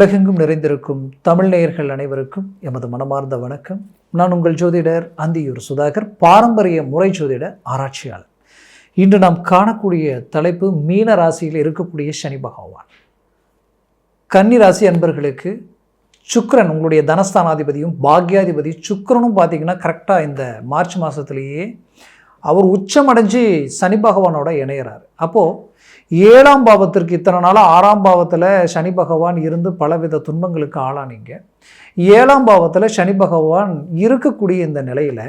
உலகெங்கும் நிறைந்திருக்கும் தமிழ் நேயர்கள் அனைவருக்கும் எமது மனமார்ந்த வணக்கம். நான் உங்கள் ஜோதிடர் அந்தியூர் சுதாகர், பாரம்பரிய முறை ஜோதிட ஆராய்ச்சியாளர். இன்று நாம் காணக்கூடிய தலைப்பு மீன ராசியில் இருக்கக்கூடிய சனி பகவான். கன்னி ராசி அன்பர்களுக்கு சுக்கிரன், உங்களுடைய தனஸ்தானாதிபதியும் பாக்யாதிபதி சுக்கிரனும் பார்த்தீங்கன்னா கரெக்டாக இந்த மார்ச் மாதத்துலேயே அவர் உச்சமடைஞ்சு சனி பகவானோட இணையிறார். அப்போது 7ஆம் பாவத்திற்கு இத்தனை நாளாக 6ஆம் பாவத்தில் சனி பகவான் இருந்து பலவித துன்பங்களுக்கு ஆளானீங்க. 7ஆம் பாவத்தில் சனி பகவான் இருக்கக்கூடிய இந்த நிலையில்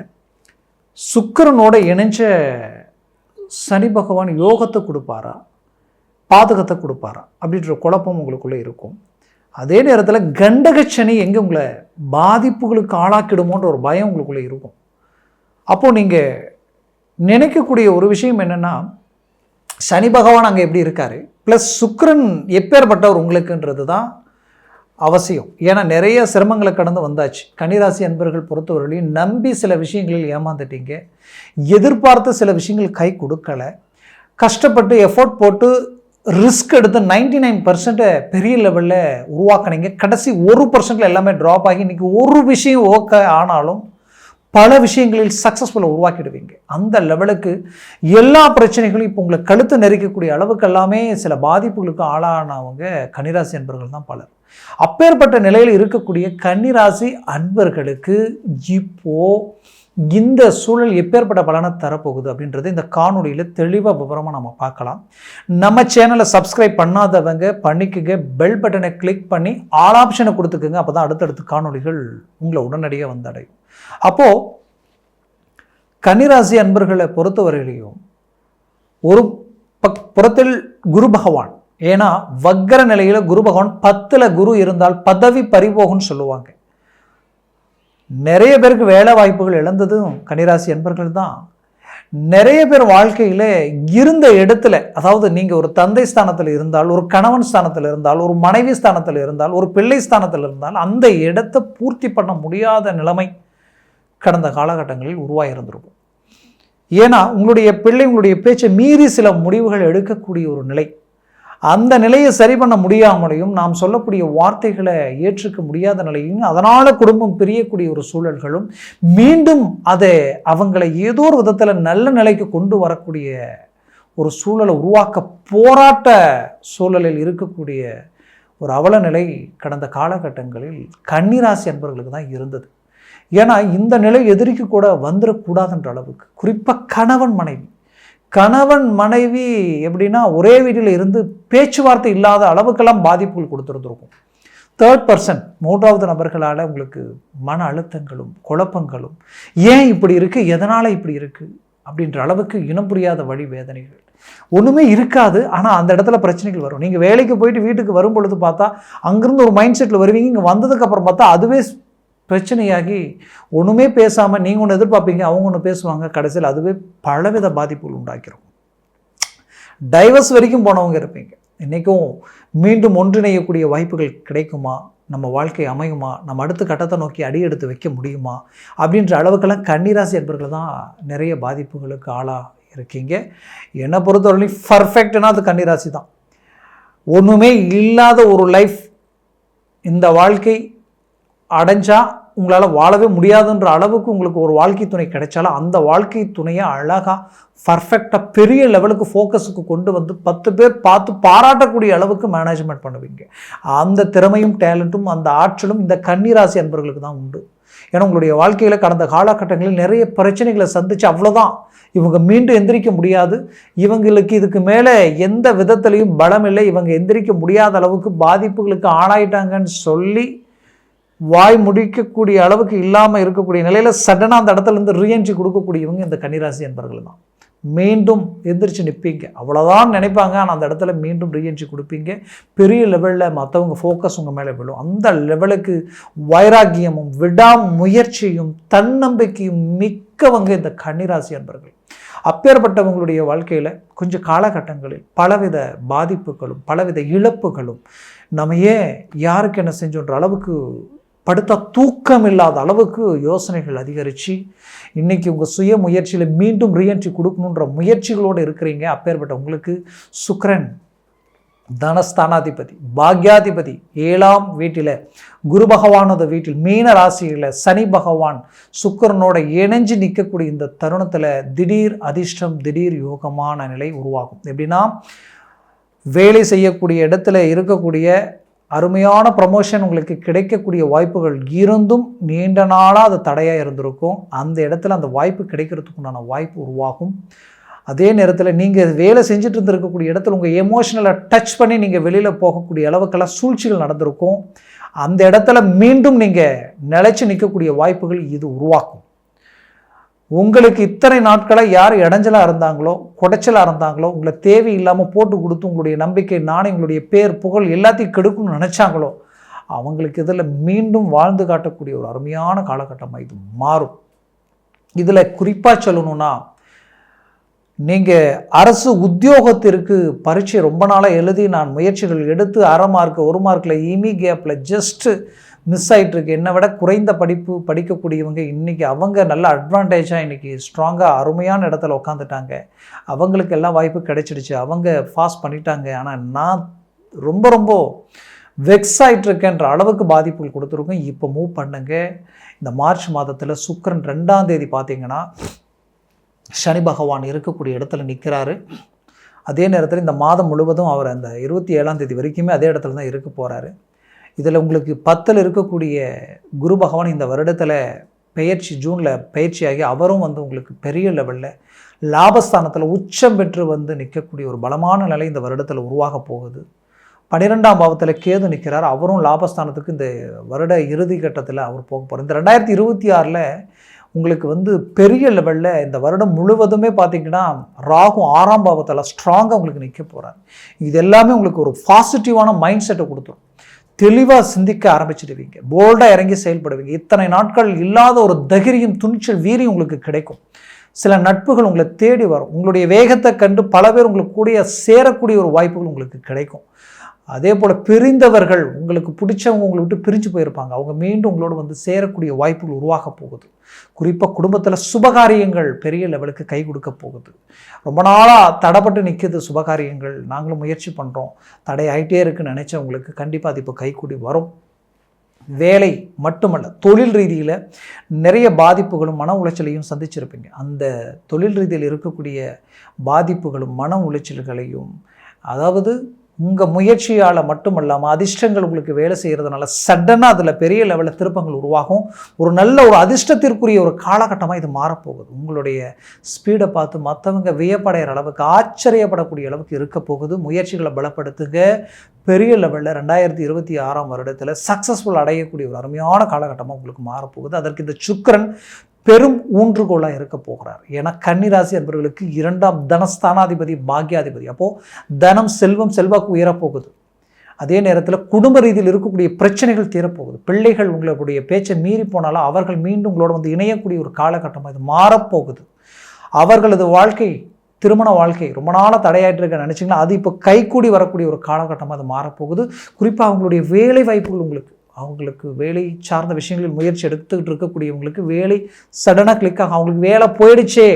சுக்கிரனோட இணைஞ்ச சனி பகவான் யோகத்தை கொடுப்பாரா, பாதகத்தை கொடுப்பாரா அப்படின்ற குழப்பம் உங்களுக்குள்ளே இருக்கும். அதே நேரத்தில் கண்டகச்சனி எங்கே உங்களை பாதிப்புகளுக்கு ஆளாக்கிடுமோன்ற ஒரு பயம் உங்களுக்குள்ளே இருக்கும். அப்போது நீங்கள் நினைக்கக்கூடிய ஒரு விஷயம் என்னென்னா, சனி பகவான் அங்கே எப்படி இருக்கார், ப்ளஸ் சுக்கிரன் எப்பேற்பட்டவர் உங்களுக்குன்றது தான் அவசியம். ஏன்னா நிறைய சிரமங்களை கடந்து வந்தாச்சு. கன்னிராசி அன்பர்கள் பொறுத்தவரையிலையும் நம்பி சில விஷயங்களில் ஏமாந்துட்டீங்க, எதிர்பார்த்த சில விஷயங்கள் கை கொடுக்கலை, கஷ்டப்பட்டு எஃபோர்ட் போட்டு ரிஸ்க் எடுத்து 99% பெரிய லெவலில் உருவாக்குனீங்க. கடைசி 1% எல்லாமே ட்ராப் ஆகி இன்றைக்கி ஒரு விஷயம் ஓகே ஆனாலும் பல விஷயங்களில் சக்ஸஸ்ஃபுல்லாக உருவாக்கிடுவீங்க. அந்த லெவலுக்கு எல்லா பிரச்சனைகளும் இப்போ உங்களை கழுத்து நெரிக்கக்கூடிய அளவுக்கு எல்லாமே சில பாதிப்புகளுக்கு ஆளானவங்க கன்னிராசி அன்பர்கள் தான் பலர். அப்பேற்பட்ட நிலையில் இருக்கக்கூடிய கன்னிராசி அன்பர்களுக்கு இப்போது இந்த சூழல் எப்பேற்பட்ட பலனை தரப்போகுது அப்படின்றது இந்த காணொலியில் தெளிவாக விவரமாக நம்ம பார்க்கலாம். நம்ம சேனலை சப்ஸ்கிரைப் பண்ணாதவங்க பண்ணிக்கங்க, பெல் பட்டனை கிளிக் பண்ணி ஆல் ஆப்ஷனை கொடுத்துக்குங்க. அப்போ தான் அடுத்தடுத்த காணொலிகள் உங்களை உடனடியாக வந்தடையும். அப்போது கன்னிராசி அன்பர்களை பொறுத்தவரையிலையும் ஒரு புறத்தில் குரு பகவான், ஏன்னா வக்கர நிலையில் குரு பகவான் 10ல் குரு இருந்தால் பதவி பறிபோகும்னு சொல்லுவாங்க. நிறைய பேருக்கு வேலை வாய்ப்புகள் இழந்ததும் கன்னிராசி அன்பர்கள் தான். நிறைய பேர் வாழ்க்கையில் இருந்த இடத்துல, அதாவது நீங்கள் ஒரு தந்தை ஸ்தானத்தில் இருந்தால், ஒரு கணவன் ஸ்தானத்தில் இருந்தால், ஒரு மனைவி ஸ்தானத்தில் இருந்தால், ஒரு பிள்ளை ஸ்தானத்தில் இருந்தால் அந்த இடத்தை பூர்த்தி பண்ண முடியாத நிலைமை கடந்த காலகட்டங்களில் உருவாகியிருந்திருக்கும். ஏன்னா உங்களுடைய பிள்ளை உங்களுடைய பேச்சை மீறி சில முடிவுகள் எடுக்கக்கூடிய ஒரு நிலை, அந்த நிலையை சரி பண்ண முடியாமலையும் நாம் சொல்லக்கூடிய வார்த்தைகளை ஏற்றுக்க முடியாத நிலையும், அதனால் குடும்பம் பிரியக்கூடிய ஒரு சூழல்களும், மீண்டும் அதை அவங்களை ஏதோ ஒரு விதத்தில் நல்ல நிலைக்கு கொண்டு வரக்கூடிய ஒரு சூழலை உருவாக்க போராட்ட சூழலில் இருக்கக்கூடிய ஒரு அவல நிலை கடந்த காலகட்டங்களில் கன்னிராசி அன்பர்களுக்கு தான் இருந்தது. ஏன்னா இந்த நிலை எதிரிக்கு கூட வந்துடக்கூடாதுன்ற அளவுக்கு, குறிப்பாக கணவன் மனைவி எப்படின்னா ஒரே வீட்டில் இருந்து பேச்சுவார்த்தை இல்லாத அளவுக்கெல்லாம் பாதிப்புகள் கொடுத்துருந்துருக்கும். 3rd person, 3வது நபர்களால் உங்களுக்கு மன அழுத்தங்களும் குழப்பங்களும், ஏன் இப்படி இருக்குது, எதனால் இப்படி இருக்குது அப்படின்ற அளவுக்கு இனம் புரியாத வழி வேதனைகள் ஒன்றுமே இருக்காது. ஆனால் அந்த இடத்துல பிரச்சனைகள் வரும். நீங்கள் வேலைக்கு போயிட்டு வீட்டுக்கு வரும் பொழுது பார்த்தா அங்கேருந்து ஒரு மைண்ட் செட்டில் வருவீங்க, இங்கே வந்ததுக்கப்புறம் பார்த்தா அதுவே பிரச்சனையாகி ஒன்றுமே பேசாமல் நீங்கள் ஒன்று எதிர்பார்ப்பீங்க, அவங்க ஒன்று பேசுவாங்க, கடைசியில் அதுவே பலவித பாதிப்புகள் உண்டாக்கிறோம். டைவர்ஸ் வரைக்கும் போனவங்க இருப்பீங்க. இன்றைக்கும் மீண்டும் ஒன்றிணையக்கூடிய வாய்ப்புகள் கிடைக்குமா, நம்ம வாழ்க்கை அமையுமா, நம்ம அடுத்த கட்டத்தை நோக்கி அடி எடுத்து வைக்க முடியுமா அப்படின்ற அளவுக்கெல்லாம் கன்னிராசி என்பவர்கள் தான் நிறைய பாதிப்புகளுக்கு ஆளாக இருக்கீங்க. என்னை பொறுத்தவரையிலும் பர்ஃபெக்ட்னா அது கன்னிராசி தான். ஒன்றுமே இல்லாத ஒரு லைஃப், இந்த வாழ்க்கை அடைஞ்சால் உங்களால் வாழவே முடியாதுன்ற அளவுக்கு உங்களுக்கு ஒரு வாழ்க்கை துணை கிடைச்சாலும் அந்த வாழ்க்கை துணையை அழகாக பர்ஃபெக்டாக பெரிய லெவலுக்கு ஃபோக்கஸுக்கு கொண்டு வந்து 10 பேர் பார்த்து பாராட்டக்கூடிய அளவுக்கு மேனேஜ்மெண்ட் பண்ணுவீங்க. அந்த திறமையும் டேலண்ட்டும் அந்த ஆற்றலும் இந்த கன்னிராசி அன்பர்களுக்கு தான் உண்டு. ஏன்னா உங்களுடைய வாழ்க்கையில் கடந்த காலகட்டங்களில் நிறைய பிரச்சனைகளை சந்தித்து அவ்வளோதான், இவங்க மீண்டும் எந்திரிக்க முடியாது, இவங்களுக்கு இதுக்கு மேலே எந்த விதத்துலையும் பலம் இல்லை, இவங்க எந்திரிக்க முடியாத அளவுக்கு பாதிப்புகளுக்கு ஆளாயிட்டாங்கன்னு சொல்லி வாய் முடிக்கக்கூடிய அளவுக்கு இல்லாமல் இருக்கக்கூடிய நிலையில் சடனாக அந்த இடத்துலேருந்து ரீஎன்ட்ரி கொடுக்கக்கூடியவங்க இந்த கன்னிராசி என்பவர்கள் தான். மீண்டும் எந்திரிச்சு நிற்பீங்க, அவ்வளோதான் நினைப்பாங்க. ஆனால் அந்த இடத்துல மீண்டும் ரீஎன்ட்ரி கொடுப்பீங்க. பெரிய லெவலில் மற்றவங்க ஃபோக்கஸ் உங்கள் மேலே விழும். அந்த லெவலுக்கு வைராக்கியமும் விடாமுயற்சியும் தன்னம்பிக்கையும் மிக்கவங்க இந்த கன்னிராசி என்பவர்கள். அப்பேற்பட்டவங்களுடைய வாழ்க்கையில் கொஞ்சம் காலகட்டங்களில் பலவித பாதிப்புகளும் பலவித இழப்புகளும், நம்ம ஏன் யாருக்கு என்ன செஞ்சோன்ற அளவுக்கு படுத்த தூக்கம் இல்லாத அளவுக்கு யோசனைகள் அதிகரித்து இன்றைக்கி உங்கள் சுய முயற்சியில் மீண்டும் ரீஎன்ட்ரி கொடுக்கணுன்ற முயற்சிகளோடு இருக்கிறீங்க. அப்பேற்பட்ட உங்களுக்கு சுக்கிரன் தனஸ்தானாதிபதி பாக்யாதிபதி 7ஆம் வீட்டில் குரு பகவானோட வீட்டில் மீன ராசியில் சனி பகவான் சுக்கிரனோட இணைஞ்சு நிற்கக்கூடிய இந்த தருணத்தில் திடீர் அதிர்ஷ்டம் திடீர் யோகமான நிலை உருவாகும். எப்படின்னா, வேலை செய்யக்கூடிய இடத்துல இருக்கக்கூடிய அருமையான ப்ரமோஷன் உங்களுக்கு கிடைக்கக்கூடிய வாய்ப்புகள் இருந்தும் நீண்ட நாளாக அது தடையாக இருந்திருக்கும். அந்த இடத்துல அந்த வாய்ப்பு கிடைக்கிறதுக்கு உண்டான வாய்ப்பு உருவாகும். அதே நேரத்தில் நீங்கள் வேலை செஞ்சுட்டு இருந்திருக்கக்கூடிய இடத்துல உங்கள் எமோஷனலை டச் பண்ணி நீங்கள் வெளியில் போகக்கூடிய அளவுக்கெல்லாம் சூழ்ச்சிகள் நடந்திருக்கும். அந்த இடத்துல மீண்டும் நீங்கள் நிலைச்சு நிற்கக்கூடிய வாய்ப்புகள் இது உருவாக்கும். உங்களுக்கு இத்தனை நாட்களாக யார் இடைஞ்சலாக இருந்தாங்களோ, குடைச்சலாக இருந்தாங்களோ, உங்களை தேவையில்லாமல் போட்டு கொடுத்து உங்களுடைய நம்பிக்கை நாணயங்களுடைய பேர் புகழ் எல்லாத்தையும் கெடுக்கணும்னு நினச்சாங்களோ, அவங்களுக்கு இதில் மீண்டும் வாழ்ந்து காட்டக்கூடிய ஒரு அருமையான காலகட்டமாக இது மாறும். இதில் குறிப்பாக சொல்லணும்னா, நீங்கள் அரசு உத்தியோகத்திற்கு பரீட்சை ரொம்ப நாளாக எழுதி நான் முயற்சிகள் எடுத்து 1/2 மார்க் 1 மார்க்கில் இமி கேப்பில் ஜஸ்ட்டு மிஸ் ஆகிட்டுருக்கு. என்னை விட குறைந்த படிப்பு படிக்கக்கூடியவங்க இன்றைக்கி அவங்க நல்ல அட்வான்டேஜாக இன்றைக்கி ஸ்ட்ராங்காக அருமையான இடத்துல உட்காந்துட்டாங்க. அவங்களுக்கு எல்லாம் வாய்ப்பு கிடைச்சிடுச்சு, அவங்க பாஸ் பண்ணிட்டாங்க. ஆனால் நான் ரொம்ப ரொம்ப வெக்ஸ் ஆகிட்டுருக்கேன்ற அளவுக்கு பாதிப்புகள் கொடுத்துருக்கோம். இப்போ மூவ் பண்ணுங்க. இந்த மார்ச் மாதத்தில் சுக்கிரன் 2ஆம் தேதி பார்த்தீங்கன்னா சனி பகவான் இருக்கக்கூடிய இடத்துல நிற்கிறாரு. அதே நேரத்தில் இந்த மாதம் முழுவதும் அவர் அந்த 27ஆம் தேதி வரைக்குமே அதே இடத்துல தான் இருக்க போகிறாரு. இதில் உங்களுக்கு 10ல் இருக்கக்கூடிய குரு பகவான் இந்த வருடத்தில் பெயர்ச்சி ஜூனில் பயிற்சியாகி அவரும் உங்களுக்கு பெரிய லெவலில் லாபஸ்தானத்தில் உச்சம் பெற்று நிற்கக்கூடிய ஒரு பலமான நிலை இந்த வருடத்தில் உருவாக போகுது. 12ஆம் பாவத்தில் கேது நிற்கிறார். அவரும் லாபஸ்தானத்துக்கு இந்த வருட இறுதி கட்டத்தில் அவர் போக போகிறார். இந்த 2026ல் உங்களுக்கு பெரிய லெவலில் இந்த வருடம் முழுவதுமே பார்த்திங்கன்னா ராகு 6ஆம் பாவத்தில் ஸ்ட்ராங்காக உங்களுக்கு நிற்க போகிறார். இது எல்லாமே உங்களுக்கு ஒரு பாசிட்டிவான மைண்ட் செட்டை கொடுத்துரும். தெளிவாக சிந்திக்க ஆரம்பிச்சிடுவீங்க, போல்டாக இறங்கி செயல்படுவீங்க. இத்தனை நாட்கள் இல்லாத ஒரு தைரியம் துணிச்சல் வீரியம் உங்களுக்கு கிடைக்கும். சில நட்புகள் உங்களை தேடி வரும். உங்களுடைய வேகத்தை கண்டு பல பேர் உங்களுக்கு கூட சேரக்கூடிய ஒரு வாய்ப்புகள் உங்களுக்கு கிடைக்கும். அதே போல் பிரிந்தவர்கள், உங்களுக்கு பிடிச்சவங்க உங்களை விட்டு பிரிஞ்சு போயிருப்பாங்க, அவங்க மீண்டும் உங்களோட சேரக்கூடிய வாய்ப்புகள் உருவாக போகுது. குறிப்பாக குடும்பத்தில் சுபகாரியங்கள் பெரிய லெவலுக்கு கை கொடுக்க போகுது. ரொம்ப நாளாக தடைப்பட்டு நிற்கிது சுபகாரியங்கள், நாங்களும் முயற்சி பண்ணுறோம், தடை ஆகிட்டே இருக்குன்னு நினச்சவங்களுக்கு கண்டிப்பாக அது இப்போ கைக்கூடி வரும். வேலை மட்டுமல்ல, தொழில் ரீதியில் நிறைய பாதிப்புகளும் மன உளைச்சலையும் சந்திச்சிருப்பீங்க. அந்த தொழில் ரீதியில் இருக்கக்கூடிய பாதிப்புகளும் மன உளைச்சல்களையும், அதாவது உங்கள் முயற்சியால் மட்டுமல்லாமல் அதிர்ஷ்டங்கள் உங்களுக்கு வேலை செய்கிறதுனால சடனாக அதில் பெரிய லெவலில் திருப்பங்கள் உருவாகும். ஒரு நல்ல ஒரு அதிர்ஷ்டத்திற்குரிய ஒரு காலகட்டமாக இது மாறப்போகுது. உங்களுடைய ஸ்பீடை பார்த்து மற்றவங்க வியப்படைகிற அளவுக்கு, ஆச்சரியப்படக்கூடிய அளவுக்கு இருக்க போகுது. முயற்சிகளை பலப்படுத்துங்க. பெரிய லெவலில் 2026ஆம் வருடத்தில் சக்ஸஸ்ஃபுல் அடையக்கூடிய ஒரு அருமையான காலகட்டமாக உங்களுக்கு மாறப்போகுது. அதற்கு இந்த சுக்கிரன் பெரும் ஊன்றுகோலாக இருக்க போகிறார். ஏன்னா கன்னிராசி அன்பர்களுக்கு 2ஆம் தனஸ்தானாதிபதி பாக்யாதிபதி. அப்போது தனம் செல்வம் செல்வாக்கு உயரப்போகுது. அதே நேரத்தில் குடும்ப ரீதியில் இருக்கக்கூடிய பிரச்சனைகள் தீரப்போகுது. பிள்ளைகள் உங்களுடைய பேச்சை மீறி போனாலும் அவர்கள் மீண்டும் உங்களோட இணையக்கூடிய ஒரு காலகட்டமாக இது மாறப்போகுது. அவர்களது வாழ்க்கை, திருமண வாழ்க்கை ரொம்ப நாளாக தடையாயிட்டு இருக்க நினச்சிங்கன்னா அது இப்போ கைக்கூடி வரக்கூடிய ஒரு காலகட்டமாக அது மாறப்போகுது. குறிப்பாக அவங்களுடைய வேலை வாய்ப்புகள், அவங்களுக்கு வேலை சார்ந்த விஷயங்களில் முயற்சி எடுத்துக்கிட்டு இருக்கக்கூடியவங்களுக்கு வேலை சடனாக கிளிக் ஆகும். அவங்களுக்கு வேலை போயிடுச்சே,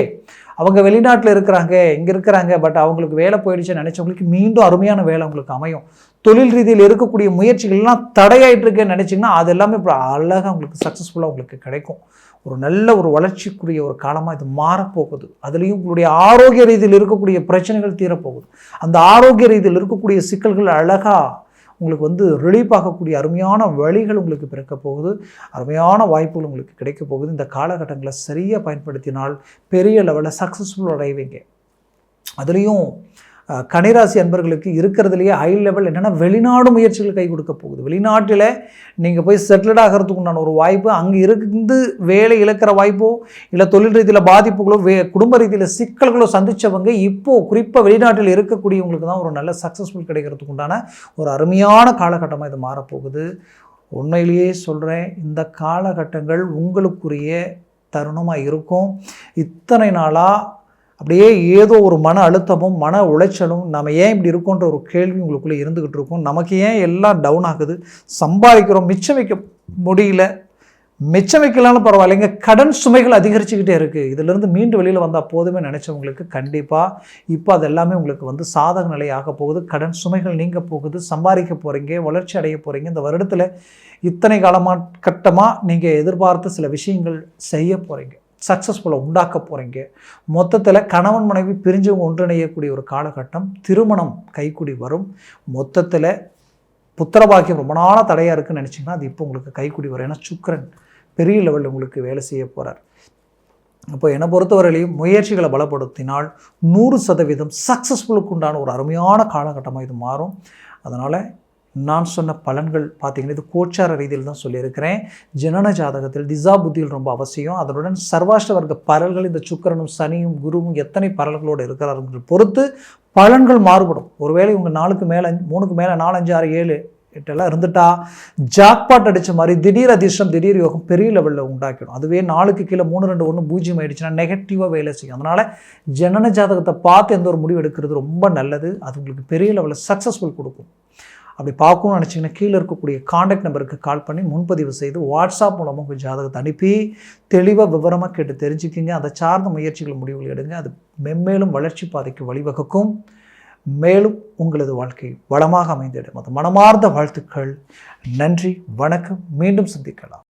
அவங்க வெளிநாட்டில் இருக்கிறாங்க, இங்கே இருக்கிறாங்க, பட் அவங்களுக்கு வேலை போயிடுச்சுன்னு நினச்சவங்களுக்கு மீண்டும் அருமையான வேலை உங்களுக்கு அமையும். தொழில் ரீதியில் இருக்கக்கூடிய முயற்சிகள்லாம் தடையாயிட்டு இருக்கேன்னு நினச்சிங்கன்னா அது எல்லாமே இப்போ அழகாக உங்களுக்கு சக்ஸஸ்ஃபுல்லாக உங்களுக்கு கிடைக்கும். ஒரு நல்ல ஒரு வளர்ச்சிக்குரிய ஒரு காலமாக இது மாறப்போகுது. அதுலேயும் உங்களுடைய ஆரோக்கிய ரீதியில் இருக்கக்கூடிய பிரச்சனைகள் தீரப்போகுது. அந்த ஆரோக்கிய ரீதியில் இருக்கக்கூடிய சிக்கல்கள் அழகாக உங்களுக்கு ரிலீஃப் ஆகக்கூடிய அருமையான வழிகள் உங்களுக்கு பிறக்க போகுது. அருமையான வாய்ப்புகள் உங்களுக்கு கிடைக்க போகுது. இந்த காலகட்டங்களை சரியாக பயன்படுத்தினால் பெரிய லெவலில் சக்ஸஸ்ஃபுல் அடைவீங்க. அதுலேயும் கன்னிராசி அன்பர்களுக்கு இருக்கிறதுலையே ஹை லெவல் என்னென்னா வெளிநாடு முயற்சிகள் கை கொடுக்க போகுது. வெளிநாட்டில் நீங்கள் போய் செட்டில்ட் ஆகிறதுக்கு உண்டான ஒரு வாய்ப்பு, அங்கே இருந்து வேலை இழக்கிற வாய்ப்போ இல்லை தொழில் ரீதியில் பாதிப்புகளோ குடும்ப ரீதியில் சிக்கல்களோ சந்தித்தவங்க இப்போது குறிப்பாக வெளிநாட்டில் இருக்கக்கூடியவங்களுக்கு தான் ஒரு நல்ல சக்ஸஸ்ஃபுல் கிடைக்கிறதுக்கு உண்டான ஒரு அருமையான காலகட்டமாக இது மாறப்போகுது. உண்மையிலேயே சொல்கிறேன், இந்த காலகட்டங்கள் உங்களுக்குரிய தருணமாக இருக்கும். இத்தனை நாளாக அப்படியே ஏதோ ஒரு மன அழுத்தமும் மன உளைச்சலும், நம்ம ஏன் இப்படி இருக்கோன்ற ஒரு கேள்வி உங்களுக்குள்ளே இருந்துக்கிட்டு இருக்கும். நமக்கு ஏன் எல்லாம் டவுன் ஆகுது, சம்பாதிக்கிறோம் மிச்சம் வைக்க முடியல, மிச்சம் வைக்கலாம்னு பரவாயில்லைங்க, கடன் சுமைகள் அதிகரிச்சுக்கிட்டே இருக்குது. இதிலிருந்து மீண்டு வெளியில் வந்தால் போதுமே நினச்சவங்களுக்கு கண்டிப்பாக இப்போ அது எல்லாமே உங்களுக்கு வந்து சாதக நிலையாக போகுது. கடன் சுமைகள் நீங்க போகுது, சம்பாதிக்க போகிறீங்க, வளர்ச்சி அடைய போகிறீங்க. இந்த வருடத்தில் இத்தனை கட்டமாக நீங்கள் எதிர்பார்த்து சில விஷயங்கள் செய்ய போகிறீங்க, சக்ஸஸ்ஃபுல்லாக உண்டாக்க போகிறீங்க. மொத்தத்தில் கணவன் மனைவி பிரிஞ்சவங்க ஒன்றிணையக்கூடிய ஒரு காலகட்டம், திருமணம் கைக்கூடி வரும். மொத்தத்தில் புத்திரபாக்கியம் ரொம்ப நாளாக தடையாக இருக்குன்னு நினச்சிங்கன்னா அது இப்போ உங்களுக்கு கைக்கூடி வரும். ஏன்னா சுக்கிரன் பெரிய லெவலில் உங்களுக்கு வேலை செய்ய போகிறார். அப்போ என்னை பொறுத்தவரையிலையும் முயற்சிகளை பலப்படுத்தினால் 100% சக்ஸஸ்ஃபுல்லுக்கு உண்டான ஒரு அருமையான காலகட்டமாக இது மாறும். அதனால் நான் சொன்ன பலன்கள் பார்த்தீங்கன்னா இது கோச்சார ரீதியில் தான் சொல்லியிருக்கிறேன். ஜனன ஜாதகத்தில் திசா புத்தியில் ரொம்ப அவசியம். அதனுடன் சர்வாஷ்ட வர்க்க பரல்கள், இந்த சுக்கிரனும் சனியும் குருவும் எத்தனை பரல்களோடு இருக்கிறார்கள் பொறுத்து பலன்கள் மாறுபடும். ஒருவேளை உங்கள் 4க்கு மேலே 3க்கு மேலே 4, 5, 6, 7, 8 இருந்துட்டா ஜாக்பாட் அடித்த மாதிரி திடீர் அதிர்ஷ்டம், திடீர் யோகம் பெரிய லெவலில் உண்டாக்கிடும். அதுவே 4க்கு கீழே 3, 2, 1 0 ஆயிடுச்சுன்னா நெகட்டிவாக வேலை செய்யும். அதனால் ஜனன ஜாதகத்தை பார்த்து எந்த ஒரு முடிவு எடுக்கிறது ரொம்ப நல்லது. அது உங்களுக்கு பெரிய லெவலில் சக்ஸஸ்ஃபுல் கொடுக்கும். அப்படி பார்க்கணும்னு நினச்சிங்கன்னா கீழே இருக்கக்கூடிய காண்டாக்ட் நம்பருக்கு கால் பண்ணி முன்பதிவு செய்து வாட்ஸ்அப் மூலமாக உங்கள் ஜாதகத்தை அனுப்பி தெளிவாக விவரமாக கேட்டு தெரிஞ்சுக்கிங்க. அதை சார்ந்த முயற்சிகள் முடிவுகள் எடுங்க. அது மென்மேலும் வளர்ச்சி பாதைக்கு வழிவகுக்கும். மேலும் உங்களது வாழ்க்கை வளமாக அமைந்திடும். அது மனமார்ந்த வாழ்த்துக்கள். நன்றி, வணக்கம். மீண்டும் சந்திக்கலாம்.